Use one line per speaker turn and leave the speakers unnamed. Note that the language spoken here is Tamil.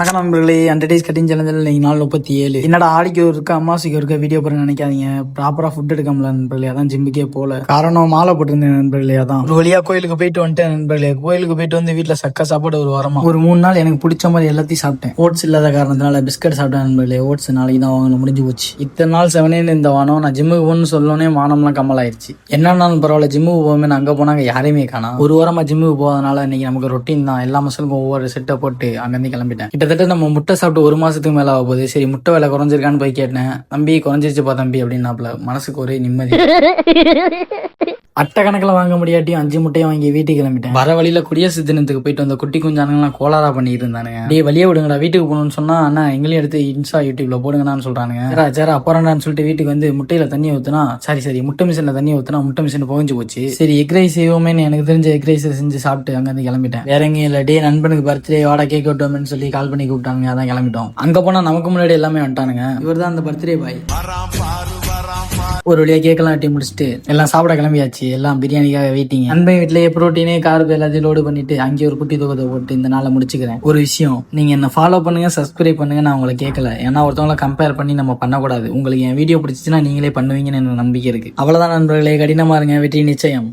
வணக்கம் நண்பர்களே, 100 days கட்டிங் சேலஞ்சில் இன்னைக்கு நாள் 37. என்னடா ஆடிக்கு ஒருக்க அம்மாசிக்கு ஒருக்க வீடியோ போடுங்க நினைக்காதீங்க. ப்ராப்பரா ஃபுட் எடுக்க முடியல நண்பர்களே, அதான் ஜிம்முக்கே போல. காரணம் மாலை போட்டிருந்தேன் நண்பர்களே, அதான் ஒரு வழியா கோயிலுக்கு போயிட்டு வந்துட்டேன் நண்பர்களே. கோயிலுக்கு போயிட்டு வந்து வீட்டுல சக்க சாப்பாடு ஒரு வாரமா ஒரு 3 நாள் எனக்கு பிடிச்ச மாதிரி எல்லாத்தையும் சாப்பிட்டேன். ஓட்ஸ் இல்லாத காரணத்தினால பிஸ்கட் சாப்பிட்டேன் நண்பர்களே. ஓட்ஸ் நாளைக்கு தான் வாங்கணும், முடிஞ்சு போச்சு. இத்தனை நாள் 7 இந்த வானம் நான் ஜிம்முக்கு போகணும்னு சொல்லனே வானம்லாம் கம்மலாயிருச்சு. என்னன்னாலும் பரவாயில்ல, ஜிம்முக்கு போவேன். அங்க போனாங்க யாரையுமே காணோம். ஒரு வாரமா ஜிம்முக்கு போவதனால இன்னைக்கு நமக்கு ரொட்டீன் தான். எல்லா மசலுக்கும் ஒவ்வொரு செட்டை போட்டு அங்கிருந்து கிளம்பிட்டேன். கிட்டத்தட்ட நம்ம முட்டை சாப்பிட்டு 1 மாசத்துக்கு மேல ஆக போகுது. சரி, முட்டை விலை குறைஞ்சிருக்கான்னு போய் கேட்டேன். தம்பி குறைஞ்சிருச்சுப்பா தம்பி அப்படின்னாப்ல. மனசுக்கு ஒரே நிம்மதி. அட்டை கணக்கில் வாங்க முடியாட்டியும் 5 முட்டையை வாங்கி வீட்டுக்கு கிளம்பிட்டேன். வர வழியில குடியரசு தினத்துக்கு போயிட்டு வந்த குட்டி குஞ்சானுங்கலாம் கோளாரா பண்ணிட்டு இருந்தானுங்க. அப்படியே வழியே விடுங்கடா, வீட்டுக்கு போகணும்னு சொன்னா அண்ணா எங்களையும் எடுத்து இன்ஸ்டா யூடியூப்ல போடுங்கன்னு சொல்றானுங்க. சரி அப்புறம்டான்னு சொல்லிட்டு வீட்டுக்கு வந்து முட்டையில தண்ணி ஊத்துனா சரி முட்டை மிஷின்ல தண்ணி ஊத்துனா முட்டை மிஷின் புகஞ்சு போச்சு. சரி எக் ரைஸ் செய்வோமேன்னு எனக்கு தெரிஞ்ச எக் ரைஸ் செஞ்சு சாப்பிட்டு அங்க இருந்து கிளம்பிட்டேன். வேற எங்கேயும் இல்ல, டே நண்பனுக்கு பர்த்டே வாடா கேக் விட்டோம்னு சொல்லி கால் பண்ணி கூப்பிட்டாங்க. அதான் கிளம்பிட்டோம். அங்க போனா நமக்கு முன்னாடி எல்லாமே வந்துட்டானுங்க. இவர் தான் அந்த பர்த்டே பாய். ஒரு வழியா கேக்கெல்லாம் வெட்டி முடிச்சுட்டு எல்லாம் சாப்பிட கிளம்பியாச்சு. எல்லாம் பிரியாணிக்காக வெயிட்டிங். அன்பை வீட்டிலேயே புரோட்டீனே கார்பு எல்லாத்தையும் லோடு பண்ணிட்டு அங்கே ஒரு குட்டி தூக்கத்தை போட்டு இந்த நாளை முடிச்சுக்கிறேன். ஒரு விஷயம், நீங்க என்ன ஃபாலோ பண்ணுங்க, சப்ஸ்கிரைப் பண்ணுங்க. நான் உங்களை கேட்கல, ஏன்னா ஒருத்தவங்களை கம்பேர் பண்ணி நம்ம பண்ணக்கூடாது. உங்களுக்கு என் வீடியோ பிடிச்சிச்சுன்னா நீங்களே பண்ணுவீங்கன்னு எனக்கு நம்பிக்கை இருக்கு. அவ்வளவுதான் நண்பர்களே, கடினமா இருங்க, வெற்றி நிச்சயம்.